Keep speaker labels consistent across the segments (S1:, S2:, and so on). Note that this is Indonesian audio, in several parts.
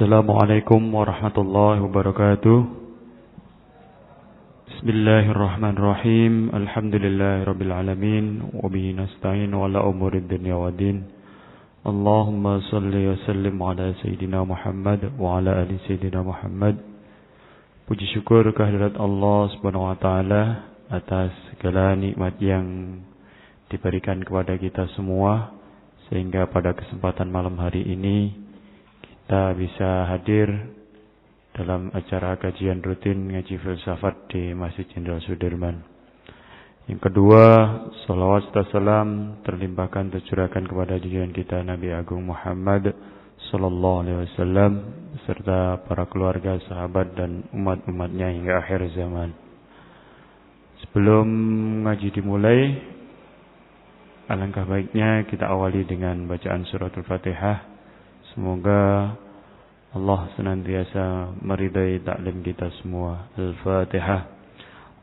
S1: Assalamualaikum warahmatullahi wabarakatuh. Bismillahirrahmanirrahim. Alhamdulillahirabbil alamin wa bihi nasta'in wa ala umuri dunya waddin. Allahumma shalli wa sallim ala sayyidina Muhammad wa ala ali sayyidina Muhammad. Puji syukur kehadirat Allah Subhanahu wa taala atas segala nikmat yang diberikan kepada kita semua, sehingga pada kesempatan malam hari ini kita bisa hadir dalam acara kajian rutin ngaji filsafat di Masjid Jenderal Sudirman. Yang kedua, salawat serta salam terlimpahkan tercurahkan kepada junjungan kita Nabi Agung Muhammad sallallahu alaihi wasallam beserta para keluarga, sahabat dan umat-umatnya hingga akhir zaman. Sebelum ngaji dimulai, alangkah baiknya kita awali dengan bacaan suratul Fatihah. Semoga Allah senantiasa meridai taklim kita semua. Al-Fatihah.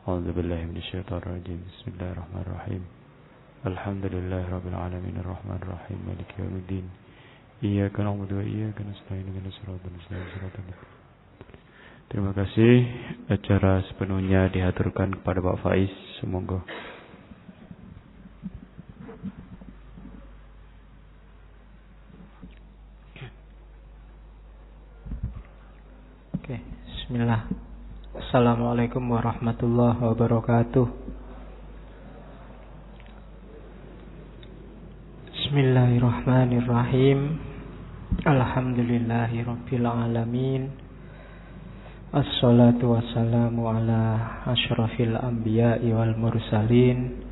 S1: A'udzubillahi minasyaitonir rajim. Bismillahirrahmanirrahim. Alhamdulillahirabbil alamin arrahmanir rahim maliki yaumiddin. Iyyaka na'budu wa iyyaka nasta'in ihdinas siratal mustaqim. Terima kasih. Acara sepenuhnya dihaturkan kepada Pak Faiz. Semoga
S2: Bismillah. Assalamualaikum warahmatullahi wabarakatuh. Bismillahirrahmanirrahim. Alhamdulillahi rabbil alamin. Assalatu wassalamu ala asyrafil anbiya'i wal mursalin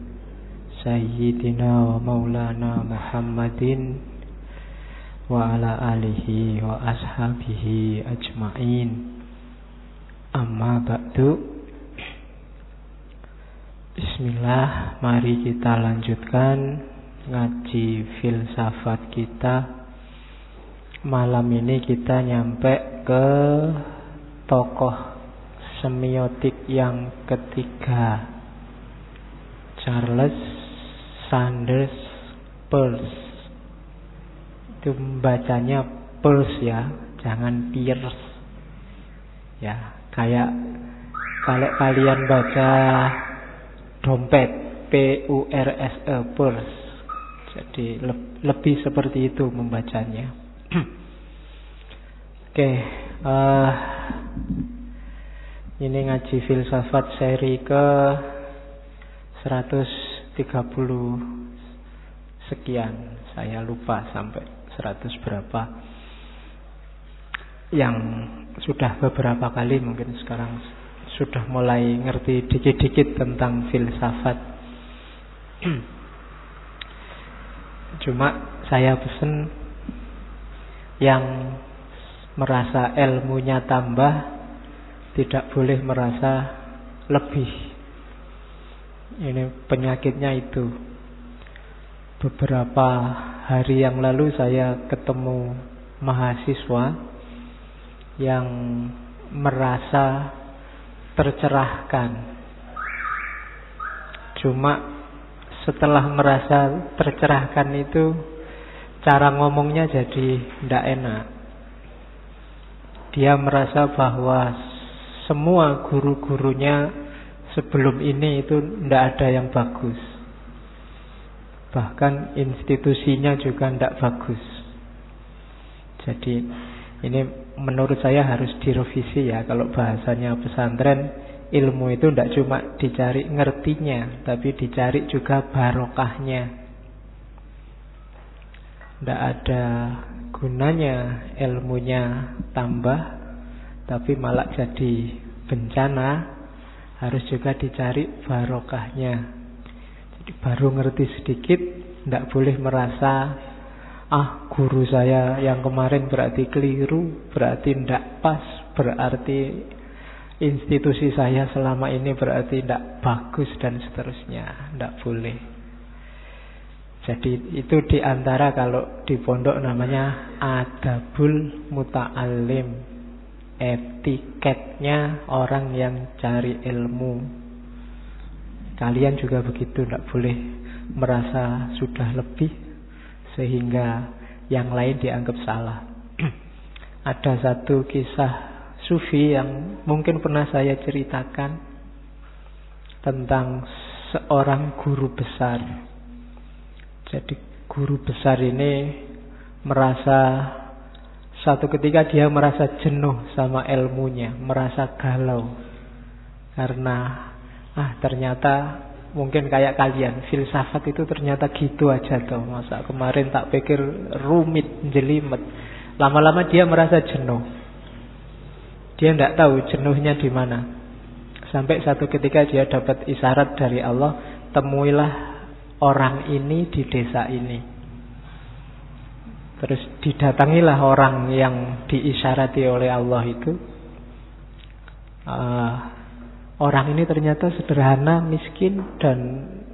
S2: Sayyidina wa maulana Muhammadin wa ala alihi wa ashabihi ajma'in. Amma ba'du. Bismillah, mari kita lanjutkan ngaji filsafat kita. Malam ini kita nyampe ke tokoh semiotik yang ketiga, Charles Sanders Peirce. Itu bacanya Peirce ya, jangan Pierce ya. Kayak kalau kalian baca dompet, P-U-R-S-E, Purse. Jadi lebih seperti itu membacanya. Oke, ini ngaji filsafat seri ke 130 sekian. Saya lupa sampai 100 berapa. Yang sudah beberapa kali mungkin sekarang sudah mulai ngerti dikit-dikit tentang filsafat. Cuma saya pesen yang merasa ilmunya tambah tidak boleh merasa lebih. Ini penyakitnya itu. Beberapa hari yang lalu saya ketemu mahasiswa yang merasa tercerahkan. Cuma setelah merasa tercerahkan itu cara ngomongnya jadi tidak enak. Dia merasa bahwa semua guru-gurunya sebelum ini itu tidak ada yang bagus. Bahkan institusinya juga tidak bagus. Jadi ini menurut saya harus direvisi ya. Kalau bahasanya pesantren, ilmu itu tidak cuma dicari ngertinya, tapi dicari juga barokahnya. Tidak ada gunanya ilmunya tambah, tapi malah jadi bencana. Harus juga dicari barokahnya. Jadi baru ngerti sedikit, tidak boleh merasa guru saya yang kemarin berarti keliru, berarti tidak pas, berarti institusi saya selama ini berarti tidak bagus dan seterusnya. Tidak boleh. Jadi itu diantara kalau di pondok namanya adabul muta'alim, etiketnya orang yang cari ilmu. Kalian juga begitu, tidak boleh merasa sudah lebih sehingga yang lain dianggap salah. Ada satu kisah sufi yang mungkin pernah saya ceritakan tentang seorang guru besar. Jadi guru besar ini merasa satu ketika dia merasa jenuh sama ilmunya, merasa galau. Karena ternyata mungkin kayak kalian, filsafat itu ternyata gitu aja toh. Masa kemarin tak pikir rumit, jelimet. Lama-lama dia merasa jenuh. Dia tidak tahu jenuhnya di mana. Sampai satu ketika dia dapat isyarat dari Allah, temuilah orang ini di desa ini. Terus didatangilah orang yang diisyarati oleh Allah itu. Orang ini ternyata sederhana, miskin, dan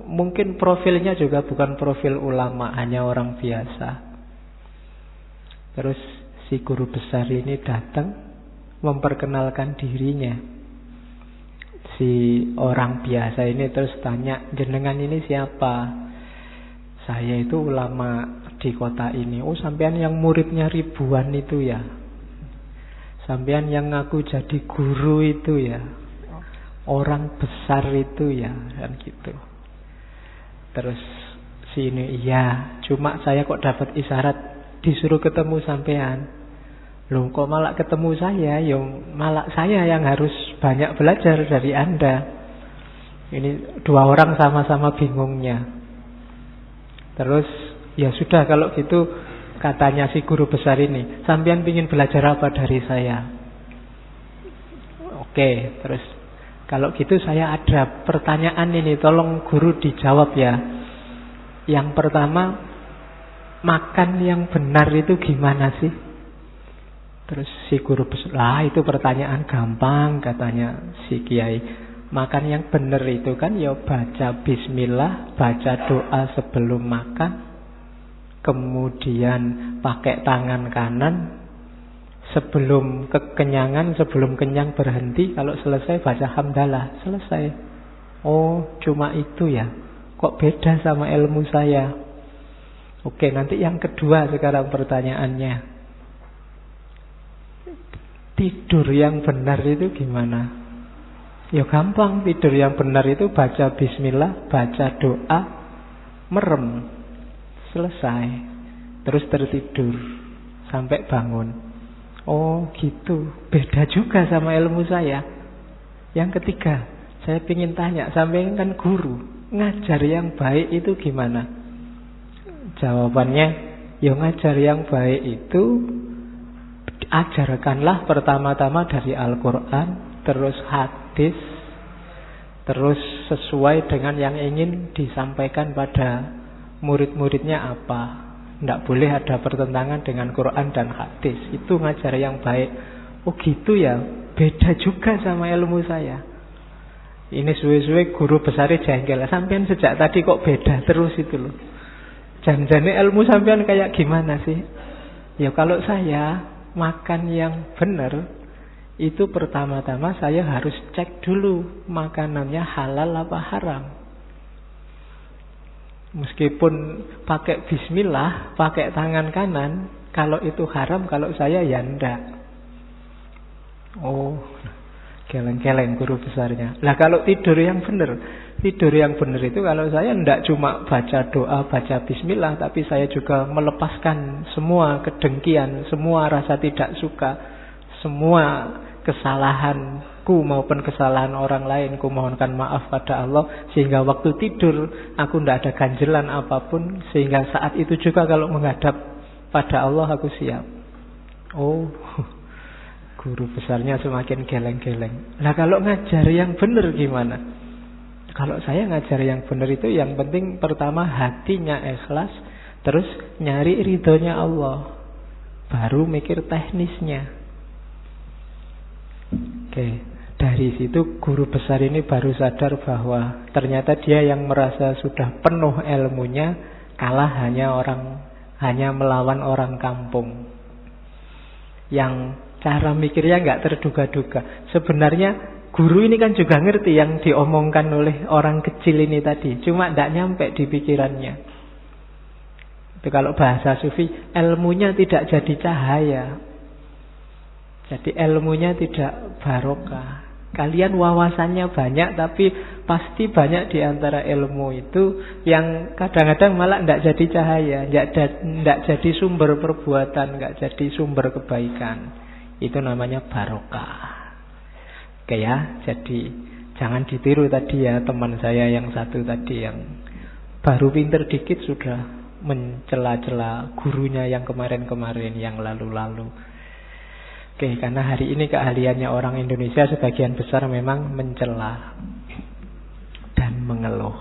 S2: mungkin profilnya juga bukan profil ulama, hanya orang biasa. Terus si guru besar ini datang memperkenalkan dirinya. Si orang biasa ini terus tanya, jenengan ini siapa? Saya itu ulama di kota ini. Oh, sampean yang muridnya ribuan itu ya? Sampean yang ngaku jadi guru itu ya? Orang besar itu ya? Kan gitu. Terus si ini, iya, cuma saya kok dapat isyarat disuruh ketemu sampean. Loh, kok malah ketemu saya? Ya malah saya yang harus banyak belajar dari Anda. Ini dua orang sama-sama bingungnya. Terus ya sudah kalau gitu, katanya si guru besar ini, sampean ingin belajar apa dari saya? Oke, terus kalau gitu saya ada pertanyaan ini, tolong guru dijawab ya. Yang pertama, makan yang benar itu gimana sih? Terus si guru besar, itu pertanyaan gampang, katanya si kiai. Makan yang benar itu kan ya baca bismillah, baca doa sebelum makan, kemudian pakai tangan kanan, sebelum kekenyangan, sebelum kenyang berhenti, kalau selesai baca hamdalah, selesai. Oh, cuma itu ya? Kok beda sama ilmu saya? Oke, nanti yang kedua sekarang pertanyaannya. Tidur yang benar itu gimana? Ya gampang, tidur yang benar itu baca bismillah, baca doa, merem, selesai. Terus tertidur sampai bangun. Oh gitu, beda juga sama ilmu saya. Yang ketiga, saya ingin tanya, sampai kan guru, ngajar yang baik itu gimana? Jawabannya, ya ngajar yang baik itu ajarkanlah pertama-tama dari Al-Quran, terus hadis, terus sesuai dengan yang ingin disampaikan pada murid-muridnya apa. Tidak boleh ada pertentangan dengan Quran dan hadis. Itu ngajar yang baik. Oh gitu ya, beda juga sama ilmu saya. Ini suwe-suwe guru besarnya jengkel. Sampean sejak tadi kok beda terus itu loh. Jangan-jangan ilmu sampean kayak gimana sih? Ya kalau saya makan yang benar, itu pertama-tama saya harus cek dulu makanannya halal apa haram. Meskipun pakai bismillah, pakai tangan kanan, kalau itu haram, kalau saya ya enggak. Oh, geleng-geleng guru besarnya. Lah kalau tidur yang benar, tidur yang benar itu kalau saya enggak cuma baca doa, baca bismillah, tapi saya juga melepaskan semua kedengkian, semua rasa tidak suka, semua kesalahanku maupun kesalahan orang lain, ku mohonkan maaf pada Allah, sehingga waktu tidur aku tidak ada ganjelan apapun, sehingga saat itu juga kalau menghadap pada Allah aku siap. Oh, guru besarnya semakin geleng-geleng. Nah kalau ngajar yang benar gimana? Kalau saya ngajar yang benar itu yang penting pertama hatinya ikhlas, terus nyari ridhonya Allah, baru mikir teknisnya. Oke, dari situ guru besar ini baru sadar bahwa ternyata dia yang merasa sudah penuh ilmunya kalah hanya melawan orang kampung yang cara mikirnya nggak terduga-duga. Sebenarnya guru ini kan juga ngerti yang diomongkan oleh orang kecil ini tadi, cuma tidak nyampe di pikirannya. Itu kalau bahasa sufi, ilmunya tidak jadi cahaya. Jadi ilmunya tidak barokah. Kalian wawasannya banyak, tapi pasti banyak di antara ilmu itu yang kadang-kadang malah tidak jadi cahaya, tidak jadi sumber perbuatan, tidak jadi sumber kebaikan. Itu namanya barokah. Oke ya, jadi jangan ditiru tadi ya teman saya yang satu tadi yang baru pinter dikit sudah mencela-cela gurunya yang kemarin-kemarin, yang lalu-lalu. Oke, karena hari ini keahliannya orang Indonesia sebagian besar memang mencela dan mengeluh.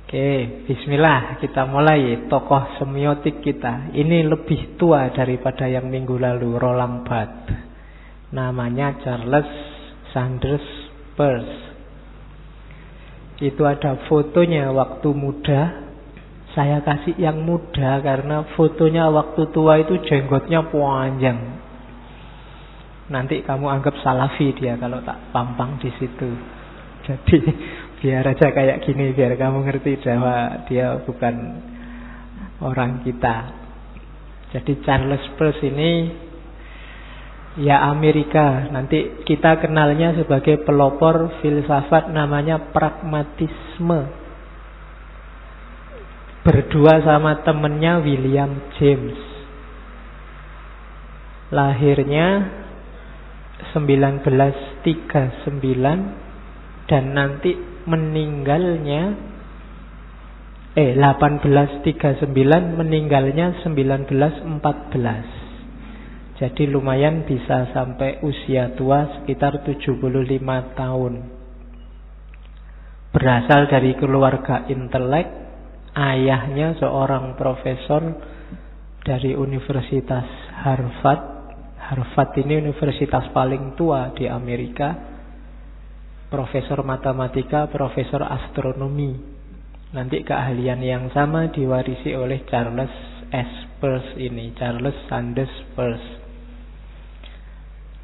S2: Oke, bismillah, kita mulai tokoh semiotik kita. Ini lebih tua daripada yang minggu lalu, Roland Barthes. Namanya Charles Sanders Peirce. Itu ada fotonya waktu muda. Saya kasih yang muda karena fotonya waktu tua itu jenggotnya panjang. Nanti kamu anggap salafi dia kalau tak pampang di situ. Jadi biar aja kayak gini, biar kamu ngerti bahwa dia bukan orang kita. Jadi Charles Peirce ini ya Amerika. Nanti kita kenalnya sebagai pelopor filsafat namanya pragmatisme. Berdua sama temennya William James. Lahirnya 1939 dan nanti meninggalnya 1839, meninggalnya 1914. Jadi lumayan bisa sampai usia tua sekitar 75 tahun. Berasal dari keluarga intelek. Ayahnya seorang profesor dari Universitas Harvard. Harvard ini universitas paling tua di Amerika. Profesor matematika, profesor astronomi. Nanti keahlian yang sama diwarisi oleh Charles S. Peirce ini, Charles Sanders Peirce.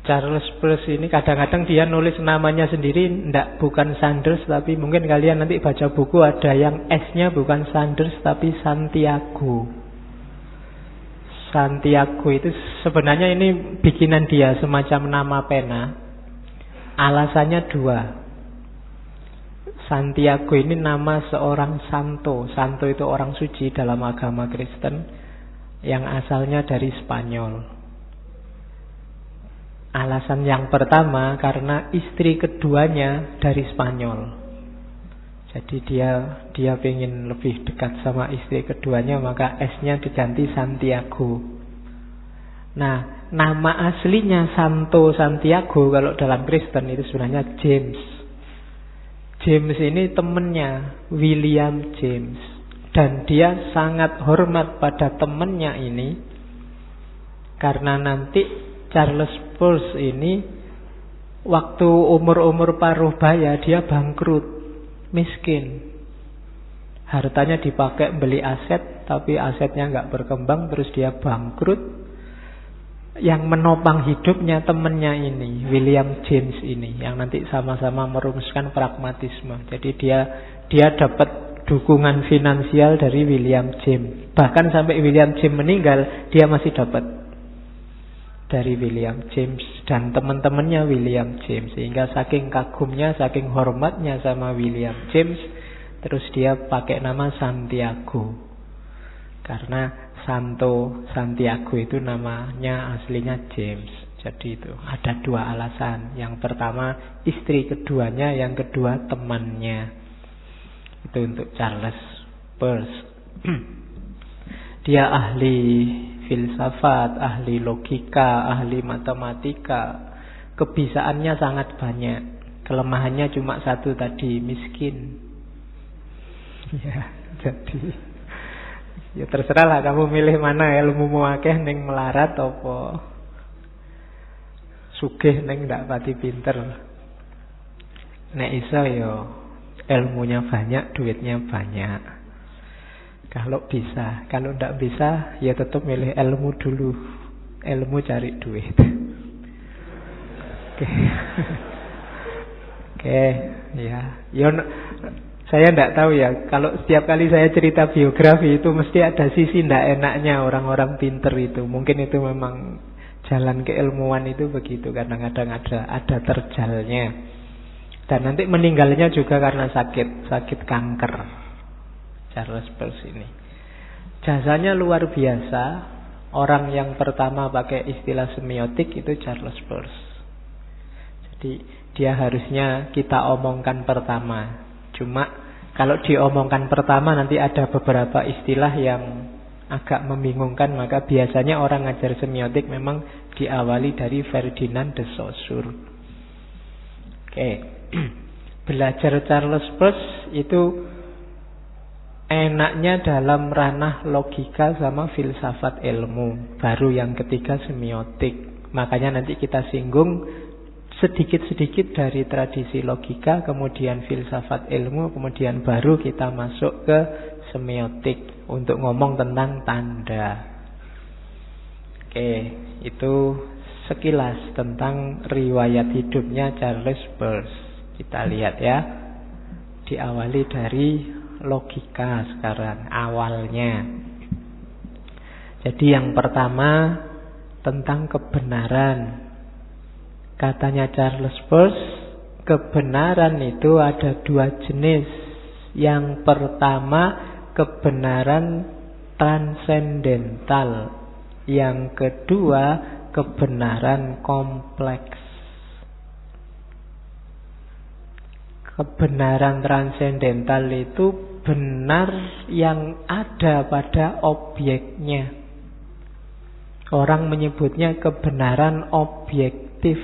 S2: Charles Peirce ini kadang-kadang dia nulis namanya sendiri, bukan Sanders, tapi mungkin kalian nanti baca buku ada yang S-nya bukan Sanders tapi Santiago. Santiago itu sebenarnya ini bikinan dia, semacam nama pena. Alasannya dua. Santiago ini nama seorang santo. Santo itu orang suci dalam agama Kristen yang asalnya dari Spanyol. Alasan yang pertama karena istri keduanya dari Spanyol. Jadi dia pengen lebih dekat sama istri keduanya, maka S-nya diganti Santiago. Nah, nama aslinya Santo Santiago kalau dalam Kristen itu sebenarnya James. James ini temennya William James. Dan dia sangat hormat pada temennya ini karena nanti Charles Peirce ini waktu umur-umur paruh baya dia bangkrut, miskin. Hartanya dipakai beli aset, tapi asetnya nggak berkembang, terus dia bangkrut. Yang menopang hidupnya temennya ini, William James ini, yang nanti sama-sama merumuskan pragmatisme. Jadi dia dapat dukungan finansial dari William James. Bahkan sampai William James meninggal, dia masih dapat dari William James dan teman-temannya William James. Sehingga saking kagumnya, saking hormatnya sama William James, terus dia pakai nama Santiago. Karena Santo Santiago itu namanya aslinya James. Jadi itu ada dua alasan. Yang pertama istri keduanya, yang kedua temannya. Itu untuk Charles Peirce. Dia ahli filsafat, ahli logika, ahli matematika. Kebisaannya sangat banyak. Kelemahannya cuma satu tadi, miskin. Ya, jadi ya terserahlah kamu milih mana, ilmu muakeh ning melarat apa sugih ning ndak pati pinter. Nek iso yo ilmunya banyak, duitnya banyak. Kalau bisa, kalau ndak bisa ya tetap milih ilmu dulu. Ilmu cari duit. Oke. Oke, ya. Saya ndak tahu ya, kalau setiap kali saya cerita biografi itu mesti ada sisi ndak enaknya orang-orang pinter itu. Mungkin itu memang Jalan keilmuan itu begitu, kadang-kadang ada terjalnya. Dan nanti meninggalnya juga karena sakit kanker. Charles Peirce ini jasanya luar biasa. Orang yang pertama pakai istilah semiotik itu Charles Peirce. Jadi dia harusnya kita omongkan pertama. Cuma kalau diomongkan pertama nanti ada beberapa istilah yang agak membingungkan, maka biasanya orang ngajar semiotik memang diawali dari Ferdinand de Saussure. Oke. Belajar Charles Peirce itu enaknya dalam ranah logika sama filsafat ilmu. Baru yang ketiga semiotik. Makanya nanti kita singgung sedikit-sedikit dari tradisi logika, kemudian filsafat ilmu, kemudian baru kita masuk ke semiotik untuk ngomong tentang tanda. Oke, itu sekilas tentang riwayat hidupnya Charles Peirce. Kita lihat ya. Diawali dari logika sekarang awalnya. Jadi yang pertama tentang kebenaran. Katanya Charles Peirce, kebenaran itu ada dua jenis. Yang pertama kebenaran transendental. Yang kedua kebenaran kompleks. Kebenaran transendental itu benar yang ada pada objeknya. Orang menyebutnya kebenaran objektif,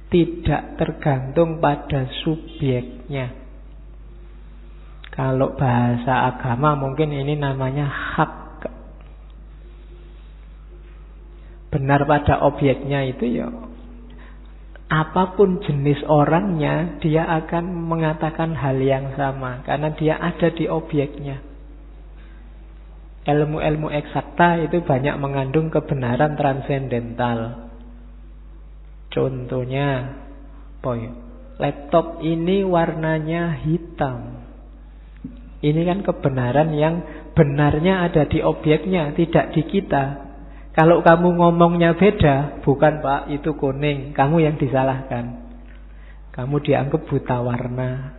S2: tidak tergantung pada subjeknya. Kalau bahasa agama mungkin ini namanya hak. Benar pada objeknya itu ya, apapun jenis orangnya, dia akan mengatakan hal yang sama karena dia ada di objeknya. Ilmu-ilmu eksakta itu banyak mengandung kebenaran transendental. Contohnya, laptop ini warnanya hitam. Ini kan kebenaran yang benarnya ada di objeknya, tidak di kita. Kalau kamu ngomongnya beda, bukan Pak, itu kuning, kamu yang disalahkan. Kamu dianggap buta warna.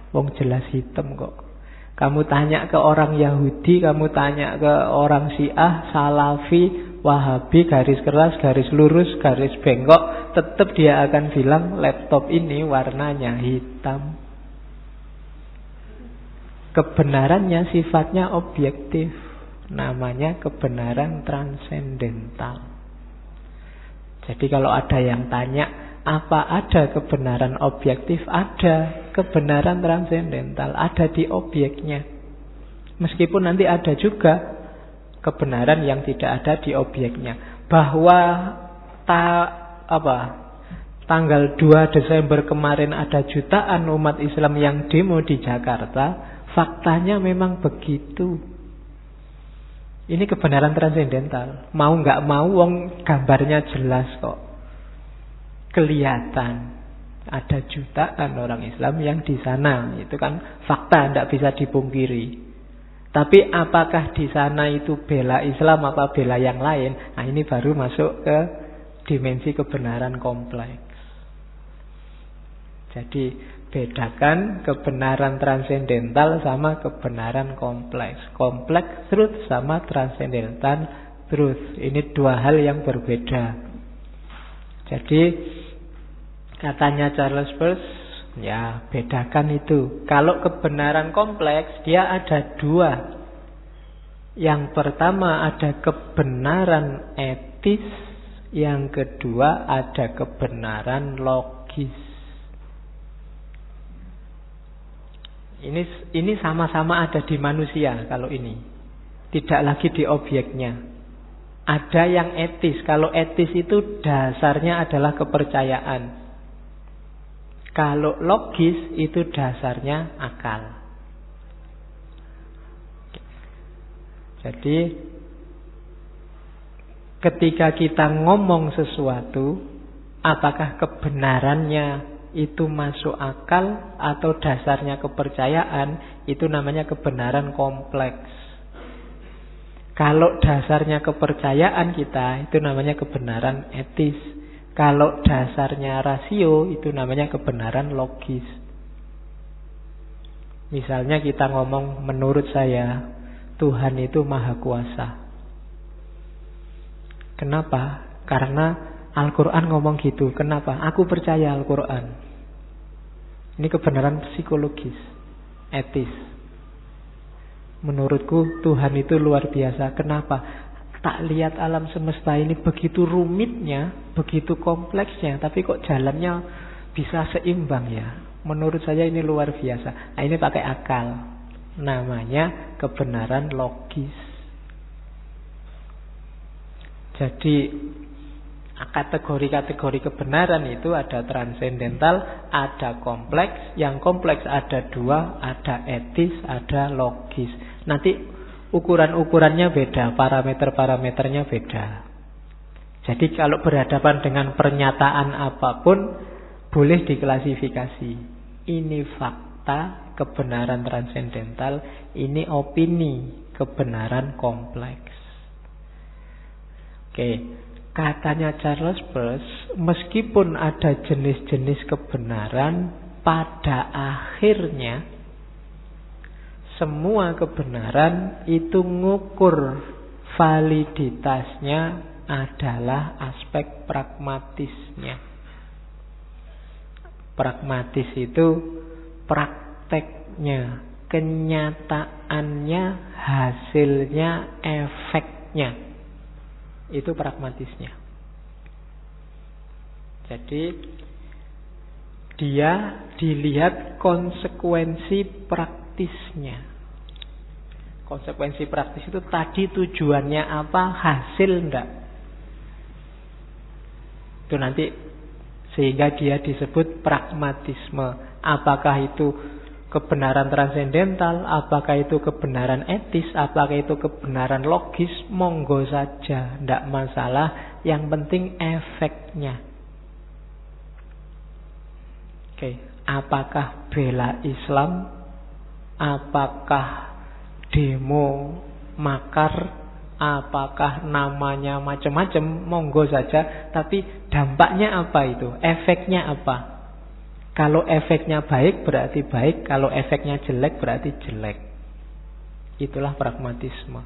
S2: Wong jelas hitam kok. Kamu tanya ke orang Yahudi, kamu tanya ke orang Syiah, Salafi, Wahabi, garis keras, garis lurus, garis bengkok, tetap dia akan bilang laptop ini warnanya hitam. Kebenarannya sifatnya objektif. Namanya kebenaran transendental. Jadi kalau ada yang tanya, apa ada kebenaran objektif? Ada. Kebenaran transendental ada di objeknya. Meskipun nanti ada juga kebenaran yang tidak ada di objeknya. Bahwa tanggal 2 Desember kemarin ada jutaan umat Islam yang demo di Jakarta, faktanya memang begitu. Ini kebenaran transendental. Mau nggak mau, wong gambarnya jelas kok. Kelihatan ada jutaan orang Islam yang di sana. Itu kan fakta, tidak bisa dipungkiri. Tapi apakah di sana itu bela Islam apa bela yang lain? Nah, ini baru masuk ke dimensi kebenaran kompleks. Jadi bedakan kebenaran transendental sama kebenaran kompleks. Kompleks truth sama transendental truth. Ini dua hal yang berbeda. Jadi katanya Charles Peirce, ya bedakan itu. Kalau kebenaran kompleks, dia ada dua. Yang pertama ada kebenaran etis, yang kedua ada kebenaran logis. Ini sama-sama ada di manusia kalau ini. Tidak lagi di objeknya. Ada yang etis. Kalau etis itu dasarnya adalah kepercayaan. Kalau logis itu dasarnya akal. Jadi ketika kita ngomong sesuatu, apakah kebenarannya itu masuk akal atau dasarnya kepercayaan, itu namanya kebenaran kompleks. Kalau dasarnya kepercayaan kita, itu namanya kebenaran etis. Kalau dasarnya rasio, itu namanya kebenaran logis. Misalnya kita ngomong, menurut saya Tuhan itu maha kuasa. Kenapa? Karena Al-Quran ngomong gitu. Kenapa? Aku percaya Al-Quran. Ini kebenaran psikologis, etis. Menurutku Tuhan itu luar biasa. Kenapa? Tak lihat alam semesta ini begitu rumitnya, begitu kompleksnya, tapi kok jalannya bisa seimbang ya. Menurut saya ini luar biasa. Nah, ini pakai akal. Namanya kebenaran logis. Jadi kategori-kategori kebenaran itu ada transendental, ada kompleks. Yang kompleks ada dua, ada etis, ada logis. Nanti ukuran-ukurannya beda, parameter-parameternya beda. Jadi kalau berhadapan dengan pernyataan apapun, boleh diklasifikasi. Ini fakta, kebenaran transendental. Ini opini, kebenaran kompleks. Oke. Katanya Charles Peirce, meskipun ada jenis-jenis kebenaran, pada akhirnya semua kebenaran itu ngukur validitasnya adalah aspek pragmatisnya. Pragmatis itu prakteknya, kenyataannya, hasilnya, efeknya. Itu pragmatisnya. Jadi dia dilihat konsekuensi praktisnya. Konsekuensi praktis itu tadi tujuannya apa, hasil enggak. Itu nanti sehingga dia disebut pragmatisme. Apakah itu kebenaran transendental, apakah itu kebenaran etis, apakah itu kebenaran logis, monggo saja, tidak masalah. Yang penting efeknya. Oke, apakah bela Islam, apakah demo makar, apakah namanya macam-macam, monggo saja. Tapi dampaknya apa itu? Efeknya apa? Kalau efeknya baik berarti baik, kalau efeknya jelek berarti jelek. Itulah pragmatisme.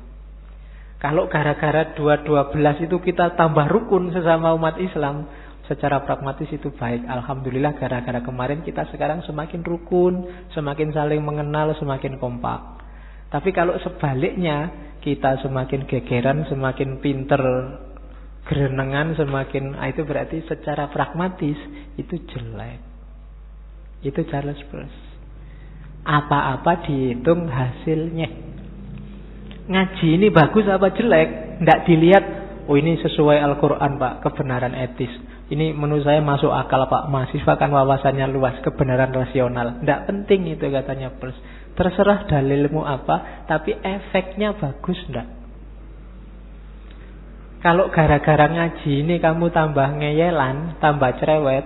S2: Kalau gara-gara 212 itu kita tambah rukun sesama umat Islam, secara pragmatis itu baik. Alhamdulillah gara-gara kemarin kita sekarang semakin rukun, semakin saling mengenal, semakin kompak. Tapi kalau sebaliknya, kita semakin gegeran, semakin pinter gerenengan, semakin itu berarti secara pragmatis itu jelek. Itu Charles Peirce. Apa-apa dihitung hasilnya. Ngaji ini bagus apa jelek, tidak dilihat, oh ini sesuai Al-Quran Pak, kebenaran etis. Ini menurut saya masuk akal Pak, mahasiswa kan wawasannya luas, kebenaran rasional. Tidak penting itu katanya Peirce. Terserah dalilmu apa, tapi efeknya bagus tidak. Kalau gara-gara ngaji ini kamu tambah ngeyelan, tambah cerewet,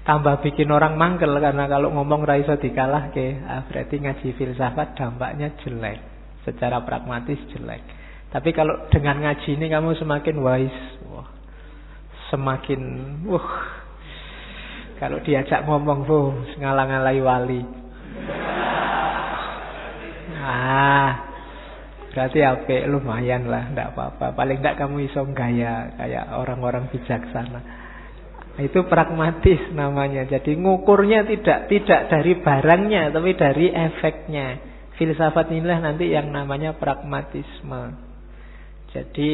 S2: tambah bikin orang mangkel, karena kalau ngomong ra iso dikalahke, berarti ngaji filsafat dampaknya jelek. Secara pragmatis jelek. Tapi kalau dengan ngaji ini kamu semakin wise, semakin kalau diajak ngomong ngalang-alai wali. Berarti apik, lumayan lah, enggak apa-apa. Paling enggak kamu iso gaya kayak orang-orang bijaksana. Itu pragmatis namanya. Jadi ngukurnya tidak dari barangnya, tapi dari efeknya. Filsafat inilah nanti yang namanya pragmatisme. Jadi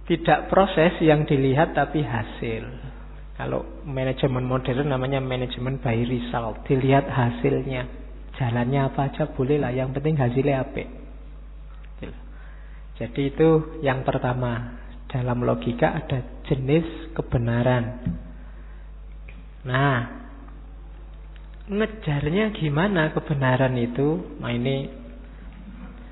S2: tidak proses yang dilihat tapi hasil. Kalau manajemen modern namanya manajemen by result. Dilihat hasilnya. Jalannya apa aja boleh lah, yang penting hasilnya apik. Jadi itu yang pertama. Dalam logika ada jenis kebenaran. Nah, ngejarnya gimana kebenaran itu? Nah ini